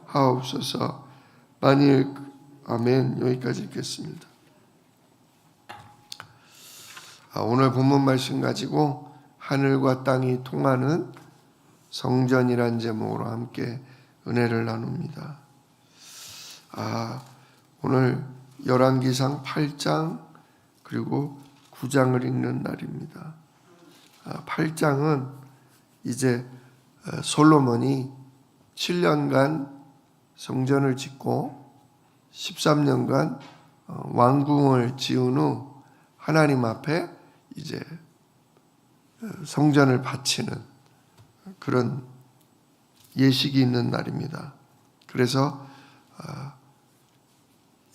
하옵소서. 만일 아멘. 여기까지 읽겠습니다. 오늘 본문 말씀 가지고 하늘과 땅이 통하는 성전이란 제목으로 함께 은혜를 나눕니다. 오늘 열왕기상 8장 그리고 9장을 읽는 날입니다. 8장은 이제 솔로몬이 7년간 성전을 짓고 13년간 왕궁을 지은 후 하나님 앞에 이제 성전을 바치는 그런 예식이 있는 날입니다. 그래서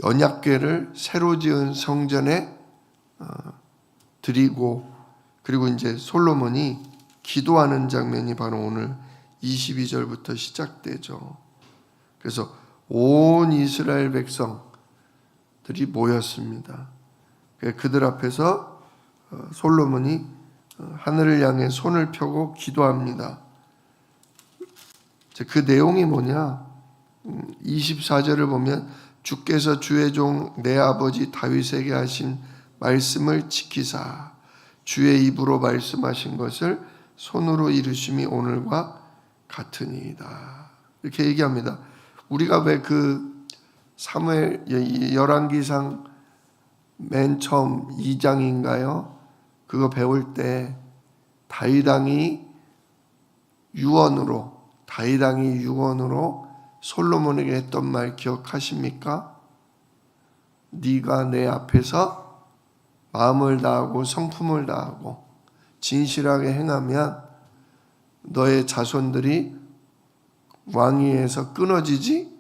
언약궤를 새로 지은 성전에 드리고, 그리고 이제 솔로몬이 기도하는 장면이 바로 오늘 22절부터 시작되죠. 그래서 온 이스라엘 백성들이 모였습니다. 그들 앞에서 솔로몬이 하늘을 향해 손을 펴고 기도합니다. 그 내용이 뭐냐? 24절을 보면 주께서 주의 종 내 아버지 다윗에게 하신 말씀을 지키사 주의 입으로 말씀하신 것을 손으로 이루심이 오늘과 같으니이다. 이렇게 얘기합니다. 우리가 왜 그 사무엘 열왕기상 맨 처음 2장인가요? 그거 배울 때 다윗 왕이 유언으로 솔로몬에게 했던 말 기억하십니까? 네가 내 앞에서 마음을 다하고 성품을 다하고 진실하게 행하면 너의 자손들이 왕위에서 끊어지지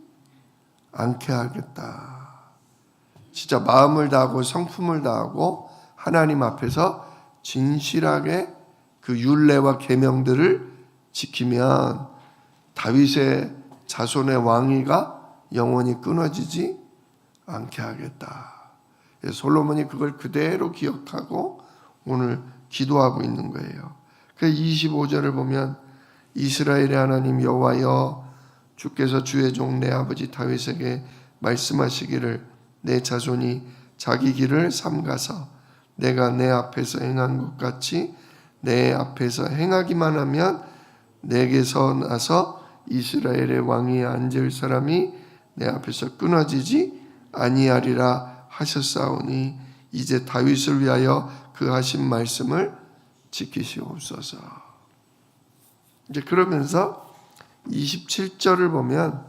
않게 하겠다. 진짜 마음을 다하고 성품을 다하고 하나님 앞에서 진실하게 그 율례와 계명들을 지키면 다윗의 자손의 왕위가 영원히 끊어지지 않게 하겠다. 솔로몬이 그걸 그대로 기억하고 오늘 기도하고 있는 거예요. 그 25절을 보면 이스라엘의 하나님 여호와여 주께서 주의 종 내 아버지 다윗에게 말씀하시기를 내 자손이 자기 길을 삼가서 내가 내 앞에서 행한 것 같이 내 앞에서 행하기만 하면 내게서 나서 이스라엘의 왕위에 앉을 사람이 내 앞에서 끊어지지 아니하리라 하셨사오니 이제 다윗을 위하여 그 하신 말씀을 지키시옵소서. 이제 그러면서 27절을 보면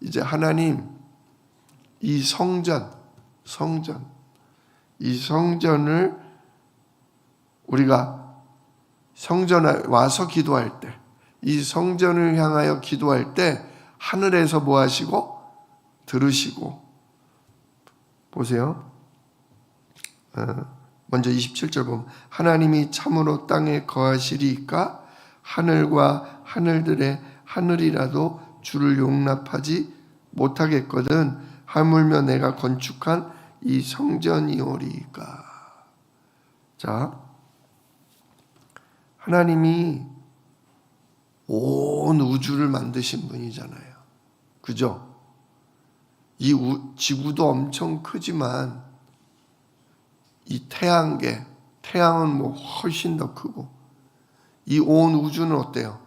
이제 하나님 이 성전을 우리가 성전에 와서 기도할 때, 이 성전을 향하여 기도할 때 하늘에서 뭐 하시고 들으시고, 보세요. 먼저 27절 보면 하나님이 참으로 땅에 거하시리이까 하늘과 하늘들의 하늘이라도 주를 용납하지 못하겠거든 하물며 내가 건축한 이 성전이오리이까. 자, 하나님이 온 우주를 만드신 분이잖아요. 그죠? 이 지구도 엄청 크지만 이 태양은 뭐 훨씬 더 크고 이 온 우주는 어때요?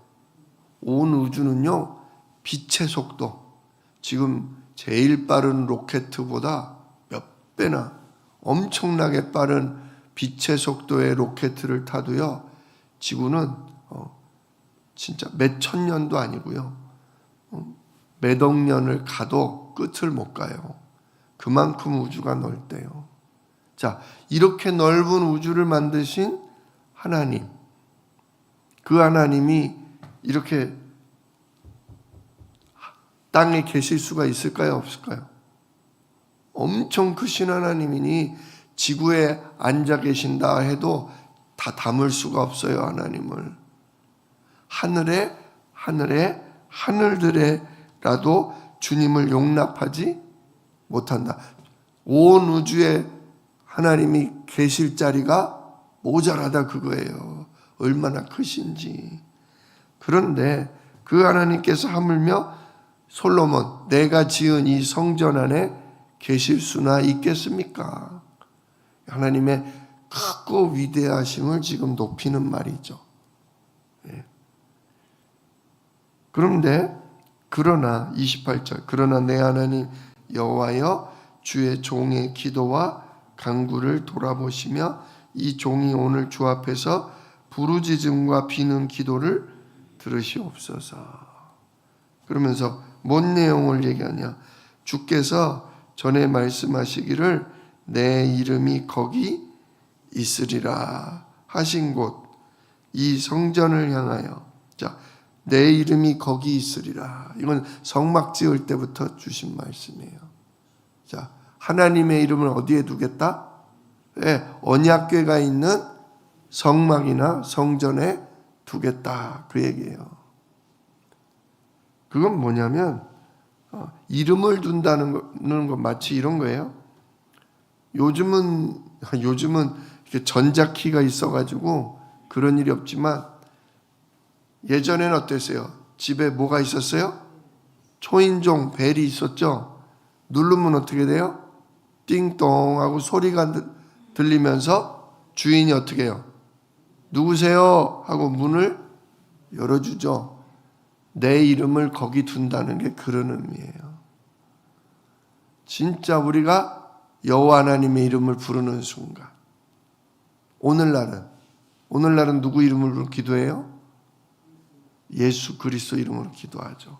온 우주는요 빛의 속도, 지금 제일 빠른 로켓보다 몇 배나 엄청나게 빠른 빛의 속도의 로켓을 타도요 지구는 진짜 몇 천 년도 아니고요 몇 억 년을 가도 끝을 못 가요. 그만큼 우주가 넓대요. 자, 이렇게 넓은 우주를 만드신 하나님, 그 하나님이 이렇게 땅에 계실 수가 있을까요? 없을까요? 엄청 크신 하나님이니 지구에 앉아 계신다 해도 다 담을 수가 없어요. 하나님을. 하늘들에라도 주님을 용납하지 못한다. 온 우주에 하나님이 계실 자리가 모자라다 그거예요. 얼마나 크신지. 그런데 그 하나님께서 하물며 솔로몬 내가 지은 이 성전 안에 계실 수나 있겠습니까? 하나님의 크고 위대하심을 지금 높이는 말이죠. 그러나 28절 그러나 내 하나님 여호와여 주의 종의 기도와 간구를 돌아보시며 이 종이 오늘 주 앞에서 부르짖음과 비는 기도를 들으시옵소서. 그러면서 뭔 내용을 얘기하냐? 주께서 전에 말씀하시기를 내 이름이 거기 있으리라 하신 곳 이 성전을 향하여, 자, 내 이름이 거기 있으리라. 이건 성막 지을 때부터 주신 말씀이에요. 자, 하나님의 이름을 어디에 두겠다? 네, 언약궤가 있는 성막이나 성전에 두겠다. 그 얘기예요. 그건 뭐냐면 이름을 둔다는 건 마치 이런 거예요. 요즘은 이렇게 전자키가 있어가지고 그런 일이 없지만 예전에는 어땠어요? 집에 뭐가 있었어요? 초인종 벨이 있었죠. 누르면 어떻게 돼요? 띵동 하고 소리가 들리면서 주인이 어떻게 해요? 누구세요? 하고 문을 열어주죠. 내 이름을 거기 둔다는 게 그런 의미예요. 진짜 우리가 여호와 하나님의 이름을 부르는 순간, 오늘날은 누구 이름으로 기도해요? 예수 그리스도 이름으로 기도하죠.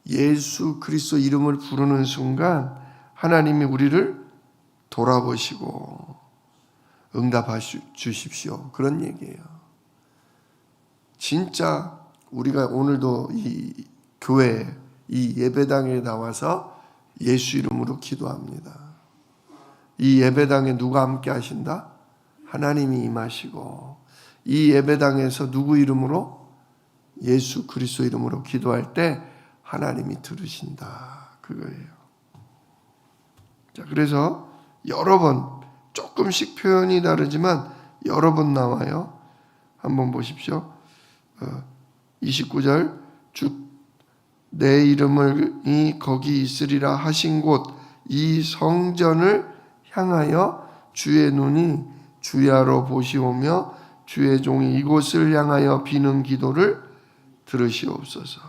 예수 그리스도 이름을 부르는 순간 하나님이 우리를 돌아보시고 응답하십시오. 그런 얘기예요. 진짜 우리가 오늘도 이 교회, 이 예배당에 나와서 예수 이름으로 기도합니다. 이 예배당에 누가 함께 하신다? 하나님이 임하시고, 이 예배당에서 누구 이름으로? 예수 그리스도 이름으로 기도할 때 하나님이 들으신다. 그거예요. 자, 그래서 여러 번, 조금씩 표현이 다르지만 여러 번 나와요. 한번 보십시오. 29절 주 내 이름이 거기 있으리라 하신 곳 이 성전을 향하여 주의 눈이 주야로 보시오며 주의 종이 이곳을 향하여 비는 기도를 들으시옵소서.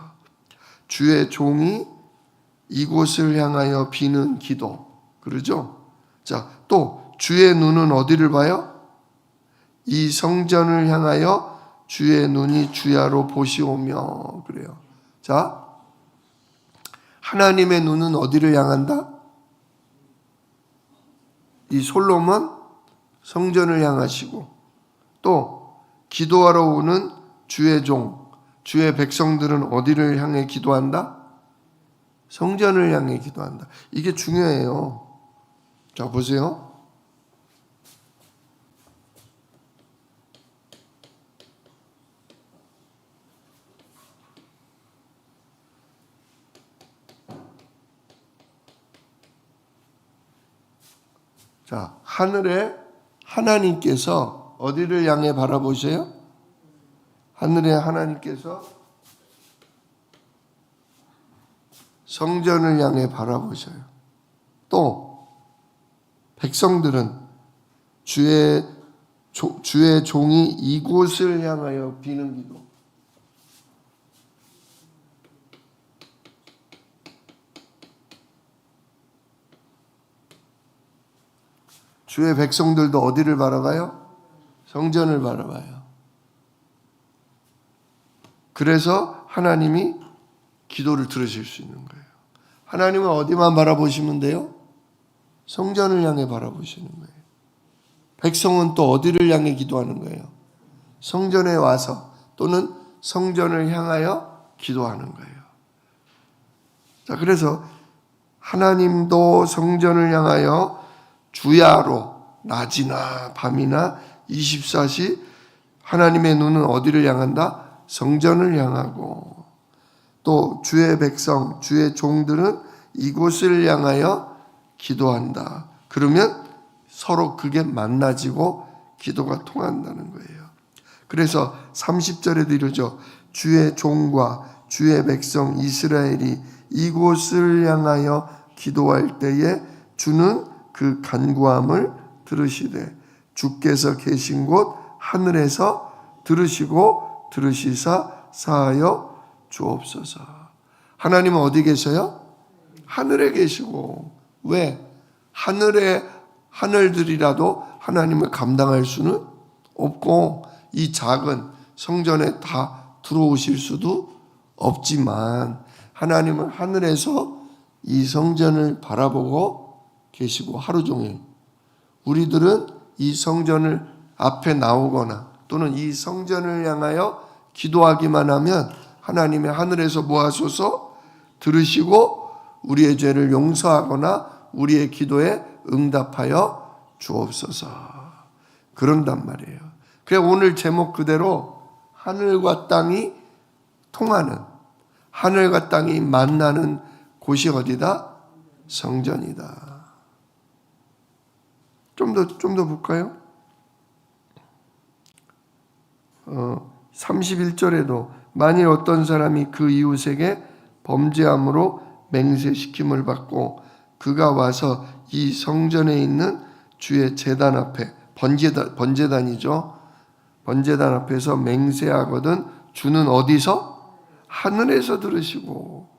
주의 종이 이곳을 향하여 비는 기도. 그러죠? 자, 또 주의 눈은 어디를 봐요? 이 성전을 향하여 주의 눈이 주야로 보시오며. 그래요. 자, 하나님의 눈은 어디를 향한다? 이 솔로몬 성전을 향하시고, 또 기도하러 오는 주의 종, 주의 백성들은 어디를 향해 기도한다? 성전을 향해 기도한다. 이게 중요해요. 자, 보세요. 자, 하늘에 하나님께서 어디를 향해 바라보세요? 하늘에 하나님께서 성전을 향해 바라보셔요. 또 백성들은 주의 종이 이곳을 향하여 비는 기도. 주의 백성들도 어디를 바라봐요? 성전을 바라봐요. 그래서 하나님이 기도를 들으실 수 있는 거예요. 하나님은 어디만 바라보시면 돼요? 성전을 향해 바라보시는 거예요. 백성은 또 어디를 향해 기도하는 거예요? 성전에 와서 또는 성전을 향하여 기도하는 거예요. 자, 그래서 하나님도 성전을 향하여 주야로 낮이나 밤이나 24시 하나님의 눈은 어디를 향한다? 성전을 향하고, 또 주의 백성, 주의 종들은 이곳을 향하여 기도한다. 그러면 서로 그게 만나지고 기도가 통한다는 거예요. 그래서 30절에도 이러죠. 주의 종과 주의 백성 이스라엘이 이곳을 향하여 기도할 때에 주는 그 간구함을 들으시되 주께서 계신 곳 하늘에서 들으시고 들으시사 사하여 주옵소서. 하나님은 어디 계세요? 하늘에 계시고. 왜? 하늘들이라도 하나님을 감당할 수는 없고 이 작은 성전에 다 들어오실 수도 없지만 하나님은 하늘에서 이 성전을 바라보고 계시고 하루 종일 우리들은 이 성전을 앞에 나오거나 또는 이 성전을 향하여 기도하기만 하면 하나님의 하늘에서 모아소서 들으시고 우리의 죄를 용서하거나 우리의 기도에 응답하여 주옵소서. 그런단 말이에요. 그래 오늘 제목 그대로 하늘과 땅이 통하는, 하늘과 땅이 만나는 곳이 어디다? 성전이다. 좀 더 볼까요? 31절에도 만일 어떤 사람이 그 이웃에게 범죄함으로 맹세시킴을 받고 그가 와서 이 성전에 있는 주의 제단 앞에 번제단이죠. 번제단 앞에서 맹세하거든 주는 어디서? 하늘에서 들으시고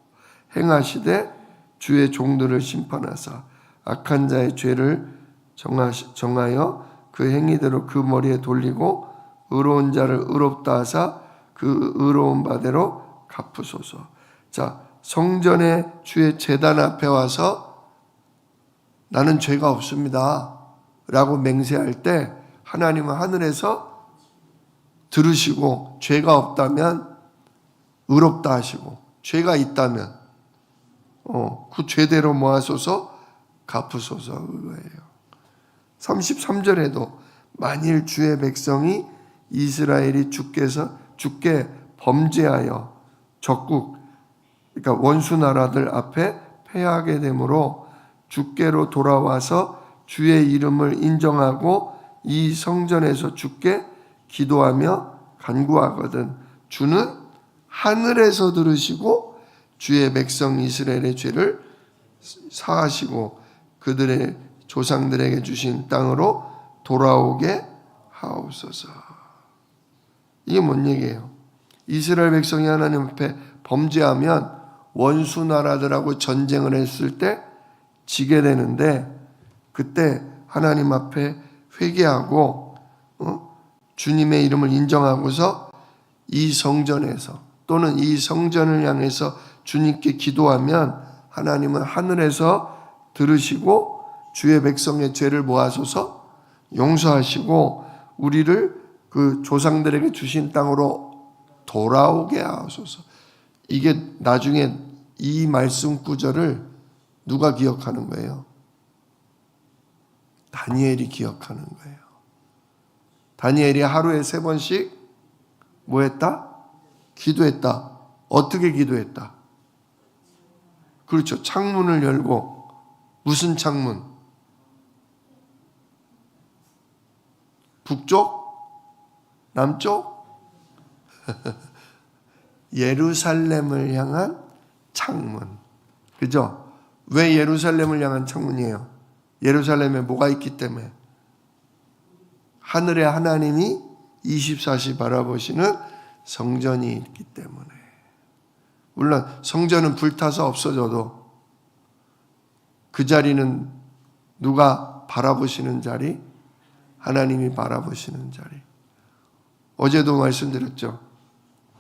행하시되 주의 종들을 심판하사 악한 자의 죄를 정하여 그 행위대로 그 머리에 돌리고 의로운 자를 의롭다 하사 그 의로운 바대로 갚으소서. 자, 성전의 주의 제단 앞에 와서 나는 죄가 없습니다 라고 맹세할 때 하나님은 하늘에서 들으시고 죄가 없다면 의롭다 하시고 죄가 있다면 그 죄대로 모아소서 갚으소서 그거예요. 33절에도 만일 주의 백성이 이스라엘이 주께 범죄하여 적국 그러니까 원수 나라들 앞에 패하게 되므로 주께로 돌아와서 주의 이름을 인정하고 이 성전에서 주께 기도하며 간구하거든 주는 하늘에서 들으시고 주의 백성 이스라엘의 죄를 사하시고 그들의 조상들에게 주신 땅으로 돌아오게 하옵소서. 이게 뭔 얘기예요? 이스라엘 백성이 하나님 앞에 범죄하면 원수 나라들하고 전쟁을 했을 때 지게 되는데 그때 하나님 앞에 회개하고 주님의 이름을 인정하고서 이 성전에서 또는 이 성전을 향해서 주님께 기도하면 하나님은 하늘에서 들으시고 주의 백성의 죄를 모아소서 용서하시고 우리를 그 조상들에게 주신 땅으로 돌아오게 하소서. 이게 나중에 이 말씀 구절을 누가 기억하는 거예요? 다니엘이 기억하는 거예요. 다니엘이 하루에 3번씩 뭐 했다? 기도했다. 어떻게 기도했다? 그렇죠. 창문을 열고 무슨 창문? 북쪽? 남쪽? 예루살렘을 향한 창문. 그죠? 왜 예루살렘을 향한 창문이에요? 예루살렘에 뭐가 있기 때문에? 하늘에 하나님이 24시 바라보시는 성전이 있기 때문에. 물론 성전은 불타서 없어져도 그 자리는 누가 바라보시는 자리? 하나님이 바라보시는 자리. 어제도 말씀드렸죠.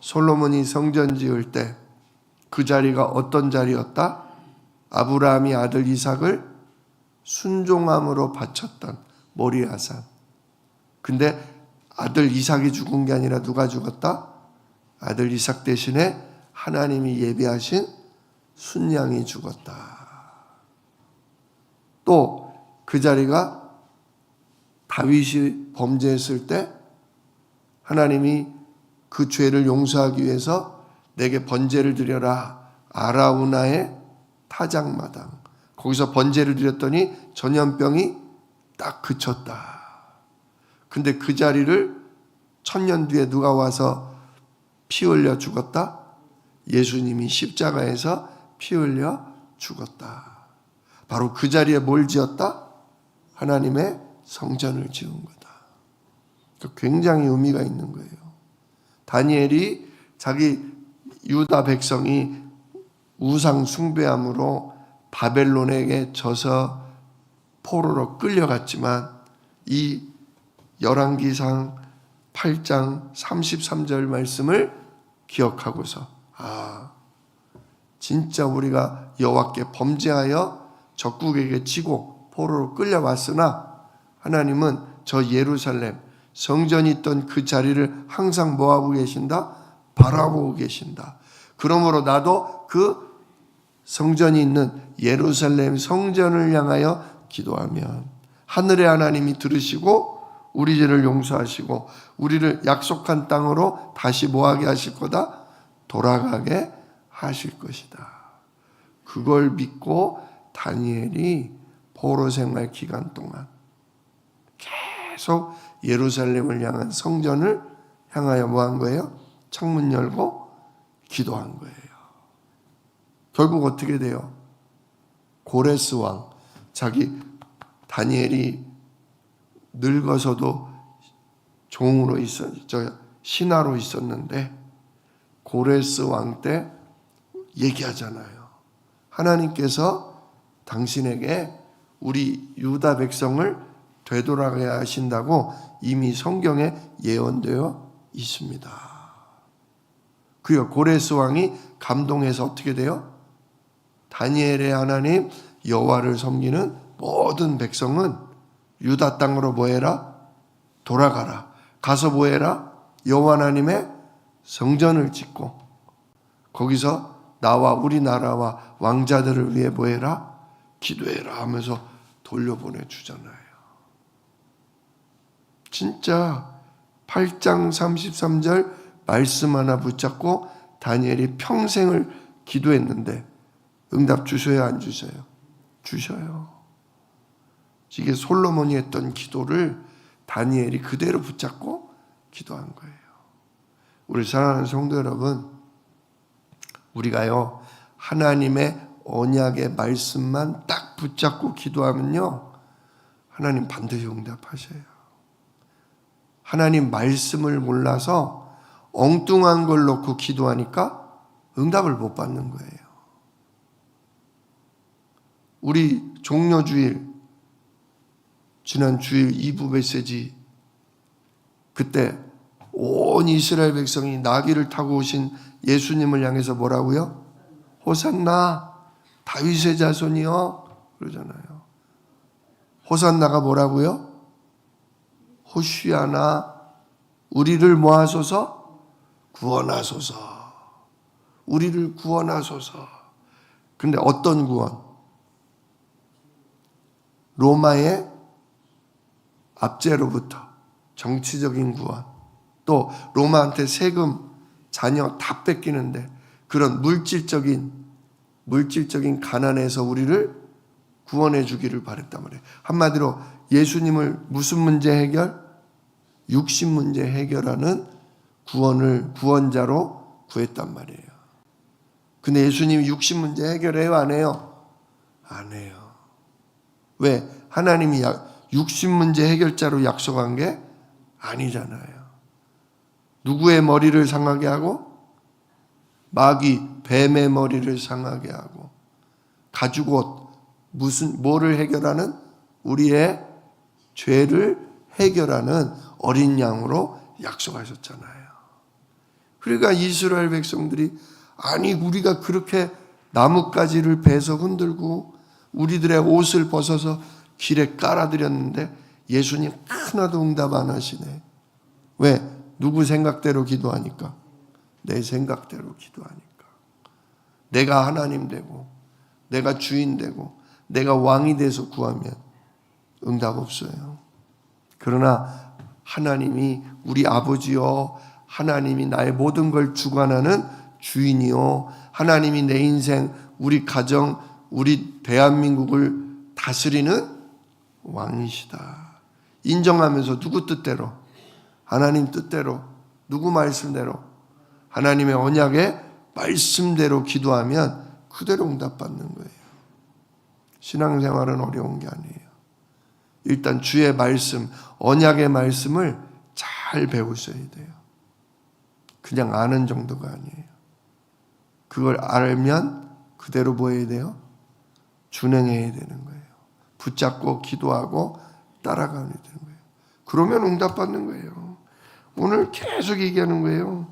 솔로몬이 성전 지을 때 그 자리가 어떤 자리였다? 아브라함이 아들 이삭을 순종함으로 바쳤던 모리아산. 근데 아들 이삭이 죽은 게 아니라 누가 죽었다? 아들 이삭 대신에 하나님이 예비하신 순양이 죽었다. 또 그 자리가 다윗이 범죄했을 때 하나님이 그 죄를 용서하기 위해서 내게 번제를 드려라. 아라우나의 타작마당. 거기서 번제를 드렸더니 전염병이 딱 그쳤다. 근데 그 자리를 1000년 뒤에 누가 와서 피 흘려 죽었다? 예수님이 십자가에서 피 흘려 죽었다. 바로 그 자리에 뭘 지었다? 하나님의 성전을 지은 거다. 굉장히 의미가 있는 거예요. 다니엘이 자기 유다 백성이 우상 숭배함으로 바벨론에게 져서 포로로 끌려갔지만 이 열왕기상 8장 33절 말씀을 기억하고서 진짜 우리가 여호와께 범죄하여 적국에게 지고 포로로 끌려왔으나 하나님은 저 예루살렘 성전이 있던 그 자리를 항상 뭐하고 계신다? 바라보고 계신다. 그러므로 나도 그 성전이 있는 예루살렘 성전을 향하여 기도하면 하늘의 하나님이 들으시고 우리 죄를 용서하시고 우리를 약속한 땅으로 다시 뭐하게 하실 거다? 돌아가게 하실 것이다. 그걸 믿고 다니엘이 포로 생활 기간 동안 계속 예루살렘을 향한 성전을 향하여 뭐한 거예요? 창문 열고 기도한 거예요. 결국 어떻게 돼요? 고레스 왕, 자기 다니엘이 늙어서도 종으로 신하로 있었는데 고레스 왕 때 얘기하잖아요. 하나님께서 당신에게 우리 유다 백성을 되돌아가게 하신다고 이미 성경에 예언되어 있습니다. 그요 고레스 왕이 감동해서 어떻게 돼요? 다니엘의 하나님 여호와를 섬기는 모든 백성은 유다 땅으로 뭐해라? 돌아가라. 가서 뭐해라? 여호와 하나님의 성전을 짓고 거기서 나와 우리나라와 왕자들을 위해 뭐해라? 기도해라 하면서 돌려보내주잖아요. 진짜 8장 33절 말씀 하나 붙잡고 다니엘이 평생을 기도했는데 응답 주셔요? 안 주셔요? 주셔요. 이게 솔로몬이 했던 기도를 다니엘이 그대로 붙잡고 기도한 거예요. 우리 사랑하는 성도 여러분, 우리가요 하나님의 언약의 말씀만 딱 붙잡고 기도하면요 하나님 반드시 응답하셔요. 하나님 말씀을 몰라서 엉뚱한 걸 놓고 기도하니까 응답을 못 받는 거예요. 우리 종료주일 지난 주일 2부 메시지 그때 온 이스라엘 백성이 나귀를 타고 오신 예수님을 향해서 뭐라고요? 호산나 다윗의 자손이여 그러잖아요. 호산나가 뭐라고요? 호시아나 우리를 모아소서 구원하소서 우리를 구원하소서. 근데 어떤 구원? 로마의 압제로부터 정치적인 구원, 또 로마한테 세금, 자녀 다 뺏기는데 그런 물질적인 가난에서 우리를 구원해 주기를 바랬단 말이에요. 한마디로 예수님을 무슨 문제 해결? 육신 문제 해결하는 구원자로 구했단 말이에요. 근데 예수님이 육신 문제 해결해요? 안 해요? 안 해요. 왜? 하나님이 육신 문제 해결자로 약속한 게 아니잖아요. 누구의 머리를 상하게 하고 마귀, 뱀의 머리를 상하게 하고 가죽옷, 뭐를 해결하는? 우리의 죄를 해결하는 어린 양으로 약속하셨잖아요. 그러니까 이스라엘 백성들이 아니 우리가 그렇게 나뭇가지를 베서 흔들고 우리들의 옷을 벗어서 길에 깔아드렸는데 예수님 하나도 응답 안 하시네. 왜? 누구 생각대로 기도하니까? 내 생각대로 기도하니까. 내가 하나님 되고 내가 주인 되고 내가 왕이 돼서 구하면 응답 없어요. 그러나 하나님이 우리 아버지요, 하나님이 나의 모든 걸 주관하는 주인이요, 하나님이 내 인생, 우리 가정, 우리 대한민국을 다스리는 왕이시다. 인정하면서 누구 뜻대로? 하나님 뜻대로, 누구 말씀대로? 하나님의 언약에 말씀대로 기도하면 그대로 응답받는 거예요. 신앙생활은 어려운 게 아니에요. 일단 주의 말씀, 언약의 말씀을 잘 배우셔야 돼요. 그냥 아는 정도가 아니에요. 그걸 알면 그대로 뭐 해야 돼요? 준행해야 되는 거예요. 붙잡고 기도하고 따라가야 되는 거예요. 그러면 응답받는 거예요. 오늘 계속 얘기하는 거예요.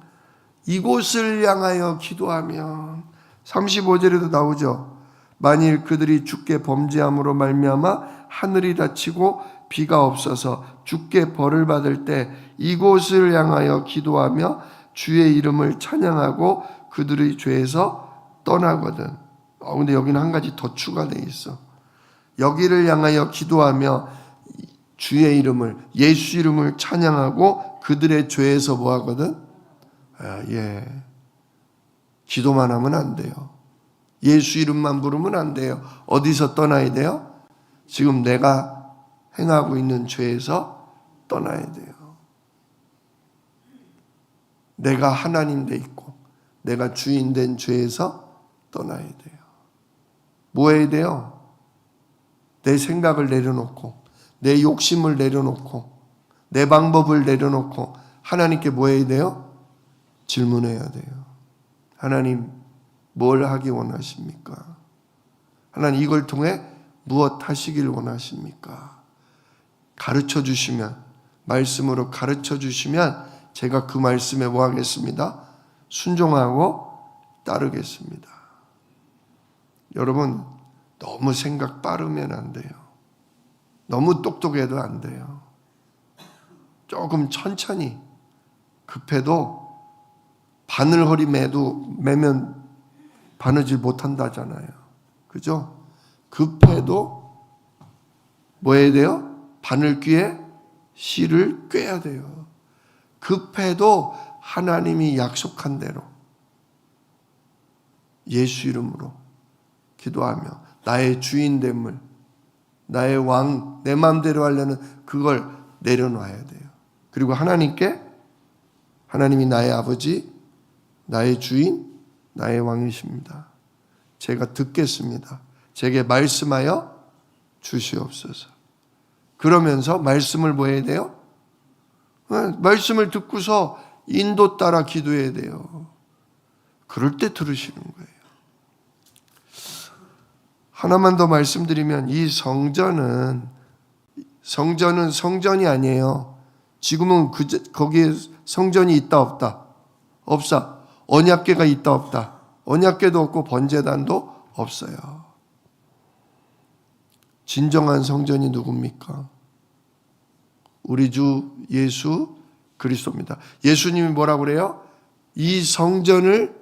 이곳을 향하여 기도하면 35절에도 나오죠. 만일 그들이 주께 범죄함으로 말미암아 하늘이 닫히고 비가 없어서 주께 벌을 받을 때 이곳을 향하여 기도하며 주의 이름을 찬양하고 그들의 죄에서 떠나거든. 근데 여기는 한 가지 더 추가되어 있어. 여기를 향하여 기도하며 주의 이름을, 예수 이름을 찬양하고 그들의 죄에서 뭐 하거든? 기도만 하면 안 돼요. 예수 이름만 부르면 안 돼요. 어디서 떠나야 돼요? 지금 내가 행하고 있는 죄에서 떠나야 돼요. 내가 하나님 돼 있고 내가 주인 된 죄에서 떠나야 돼요. 뭐 해야 돼요? 내 생각을 내려놓고 내 욕심을 내려놓고 내 방법을 내려놓고 하나님께 뭐 해야 돼요? 질문해야 돼요. 하나님 뭘 하기 원하십니까? 하나님 이걸 통해 무엇 하시길 원하십니까? 가르쳐 주시면, 말씀으로 가르쳐 주시면 제가 그 말씀에 뭐 하겠습니다? 순종하고 따르겠습니다. 여러분 너무 생각 빠르면 안 돼요. 너무 똑똑해도 안 돼요. 조금 천천히, 급해도 바늘허리 매면 바느질 못한다잖아요. 그죠? 급해도 뭐 해야 돼요? 바늘귀에 실을 꿰야 돼요. 급해도 하나님이 약속한 대로 예수 이름으로 기도하며 나의 주인됨을, 나의 왕, 내 마음대로 하려는 그걸 내려놔야 돼요. 그리고 하나님께, 하나님이 나의 아버지, 나의 주인, 나의 왕이십니다. 제가 듣겠습니다. 제게 말씀하여 주시옵소서. 그러면서 말씀을 뭐 해야 돼요? 말씀을 듣고서 인도 따라 기도해야 돼요. 그럴 때 들으시는 거예요. 하나만 더 말씀드리면 이 성전은 성전이 아니에요. 지금은 거기에 성전이 있다 없다? 없어. 언약궤가 있다 없다? 언약궤도 없고 번제단도 없어요. 진정한 성전이 누굽니까? 우리 주 예수 그리스도입니다. 예수님이 뭐라고 그래요? 이 성전을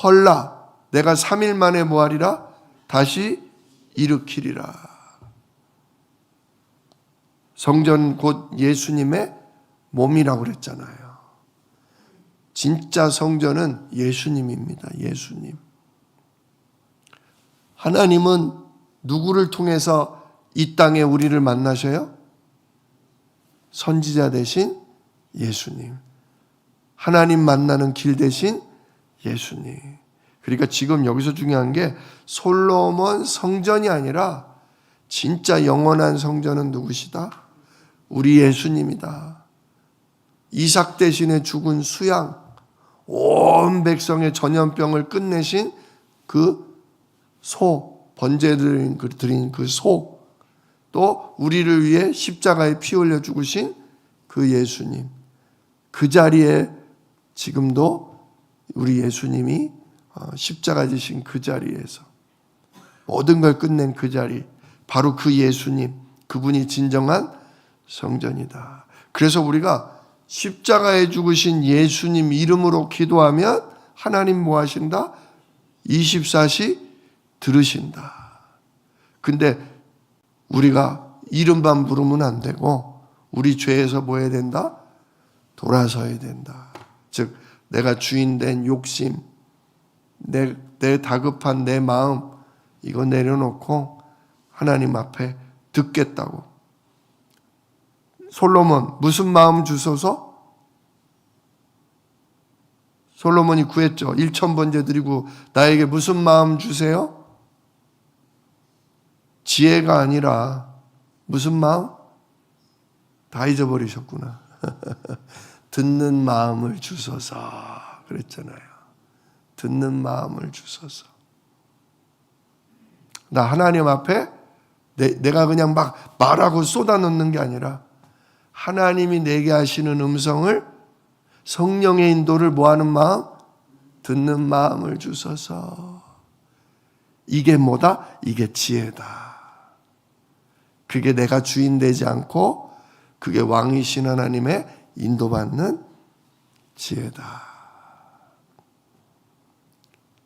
헐라 내가 3일 만에 뭐하리라? 다시 일으키리라. 성전 곧 예수님의 몸이라고 그랬잖아요. 진짜 성전은 예수님입니다. 예수님. 하나님은 누구를 통해서 이 땅에 우리를 만나셔요? 선지자 대신 예수님. 하나님 만나는 길 대신 예수님. 그러니까 지금 여기서 중요한 게 솔로몬 성전이 아니라 진짜 영원한 성전은 누구시다? 우리 예수님이다. 이삭 대신에 죽은 수양, 온 백성의 전염병을 끝내신 그 소, 번제 드린 그 소, 또 우리를 위해 십자가에 피 흘려 죽으신 그 예수님, 그 자리에 지금도 우리 예수님이 십자가 지신 그 자리에서 모든 걸 끝낸 그 자리, 바로 그 예수님, 그분이 진정한 성전이다. 그래서 우리가 십자가에 죽으신 예수님 이름으로 기도하면 하나님 뭐 하신다? 24시 들으신다. 근데 우리가 이름만 부르면 안 되고 우리 죄에서 뭐 해야 된다? 돌아서야 된다. 즉 내가 주인된 욕심, 내 다급한 내 마음 이거 내려놓고 하나님 앞에 듣겠다고. 솔로몬 무슨 마음 주소서? 솔로몬이 구했죠. 1,000번째 드리고 나에게 무슨 마음 주세요? 지혜가 아니라 무슨 마음? 다 잊어버리셨구나. 듣는 마음을 주소서 그랬잖아요. 듣는 마음을 주소서. 나 하나님 앞에 내가 그냥 막 말하고 쏟아놓는 게 아니라 하나님이 내게 하시는 음성을 성령의 인도를 뭐하는 마음? 듣는 마음을 주소서. 이게 뭐다? 이게 지혜다. 그게 내가 주인 되지 않고 그게 왕이신 하나님의 인도받는 지혜다.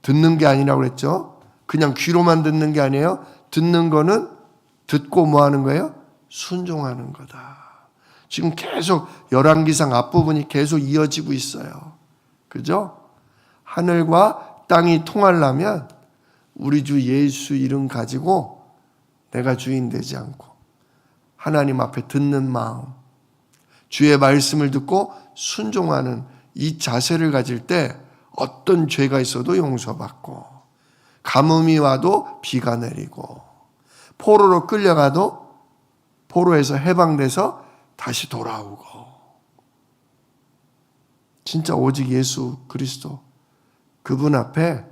듣는 게 아니라고 그랬죠? 그냥 귀로만 듣는 게 아니에요. 듣는 거는 듣고 뭐 하는 거예요? 순종하는 거다. 지금 계속 열왕기상 앞부분이 계속 이어지고 있어요. 그죠? 하늘과 땅이 통하려면 우리 주 예수 이름 가지고 내가 주인 되지 않고 하나님 앞에 듣는 마음, 주의 말씀을 듣고 순종하는 이 자세를 가질 때 어떤 죄가 있어도 용서받고 가뭄이 와도 비가 내리고 포로로 끌려가도 포로에서 해방돼서 다시 돌아오고 진짜 오직 예수 그리스도 그분 앞에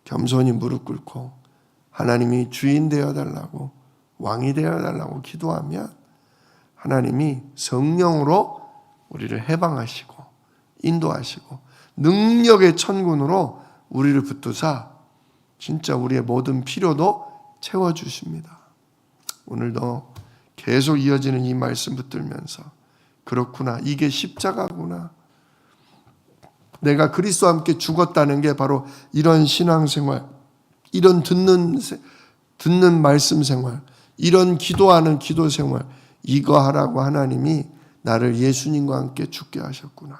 겸손히 무릎 꿇고 하나님이 주인 되어달라고 왕이 되어달라고 기도하면 하나님이 성령으로 우리를 해방하시고 인도하시고 능력의 천군으로 우리를 붙드사 진짜 우리의 모든 필요도 채워주십니다. 오늘도 계속 이어지는 이 말씀 붙들면서 그렇구나. 이게 십자가구나. 내가 그리스도와 함께 죽었다는 게 바로 이런 신앙생활, 이런 듣는 말씀 생활, 이런 기도하는 기도 생활, 이거 하라고 하나님이 나를 예수님과 함께 죽게 하셨구나.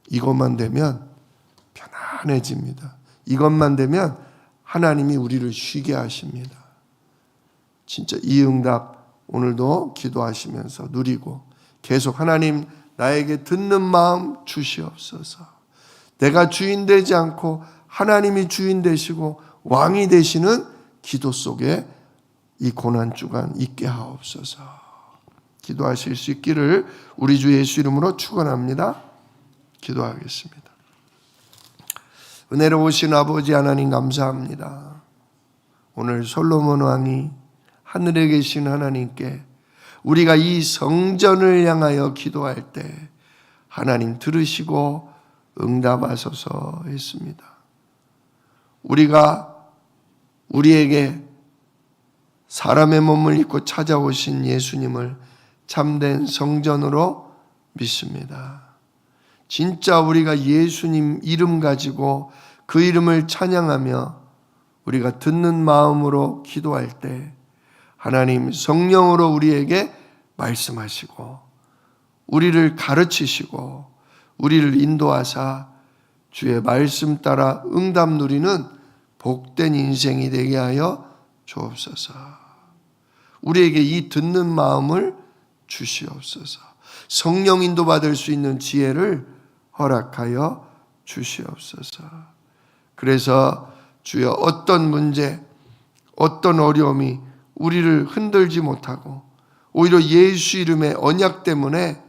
이것만 되면 편안해집니다. 이것만 되면 하나님이 우리를 쉬게 하십니다. 진짜 이 응답 오늘도 기도하시면서 누리고 계속 하나님 나에게 듣는 마음 주시옵소서. 내가 주인 되지 않고 하나님이 주인 되시고 왕이 되시는 기도 속에 이 고난주간 있게 하옵소서. 기도하실 수 있기를 우리 주 예수 이름으로 축원합니다. 기도하겠습니다. 은혜로우신 아버지 하나님 감사합니다. 오늘 솔로몬 왕이 하늘에 계신 하나님께 우리가 이 성전을 향하여 기도할 때 하나님 들으시고 응답하소서 했습니다. 우리가 우리에게 사람의 몸을 입고 찾아오신 예수님을 참된 성전으로 믿습니다. 진짜 우리가 예수님 이름 가지고 그 이름을 찬양하며 우리가 듣는 마음으로 기도할 때 하나님 성령으로 우리에게 말씀하시고 우리를 가르치시고 우리를 인도하사 주의 말씀 따라 응답 누리는 복된 인생이 되게 하여 주옵소서. 우리에게 이 듣는 마음을 주시옵소서. 성령 인도받을 수 있는 지혜를 허락하여 주시옵소서. 그래서 주여 어떤 문제, 어떤 어려움이 우리를 흔들지 못하고 오히려 예수 이름의 언약 때문에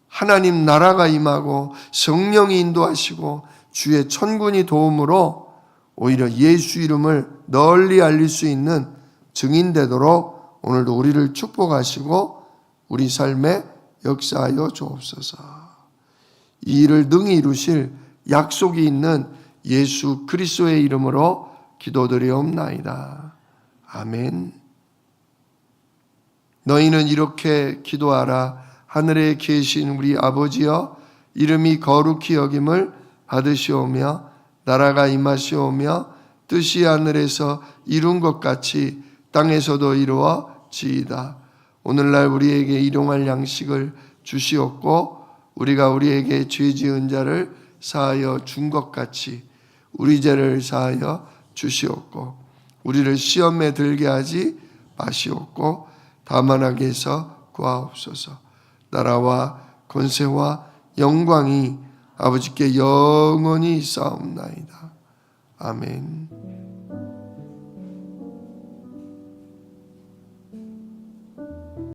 하나님 나라가 임하고 성령이 인도하시고 주의 천군이 도움으로 오히려 예수 이름을 널리 알릴 수 있는 증인 되도록 오늘도 우리를 축복하시고 우리 삶에 역사하여 주옵소서. 이 일을 능히 이루실 약속이 있는 예수 그리스도의 이름으로 기도드리옵나이다. 아멘. 너희는 이렇게 기도하라. 하늘에 계신 우리 아버지여, 이름이 거룩히 여김을 받으시오며 나라가 임하시오며 뜻이 하늘에서 이룬 것 같이 땅에서도 이루어지이다. 오늘날 우리에게 일용할 양식을 주시옵고 우리가 우리에게 죄 지은 자를 사하여 준 것 같이 우리 죄를 사하여 주시옵고 우리를 시험에 들게 하지 마시옵고 다만 악에서 구하옵소서. 나라와 권세와 영광이 아버지께 영원히 싸움나이다. 아멘.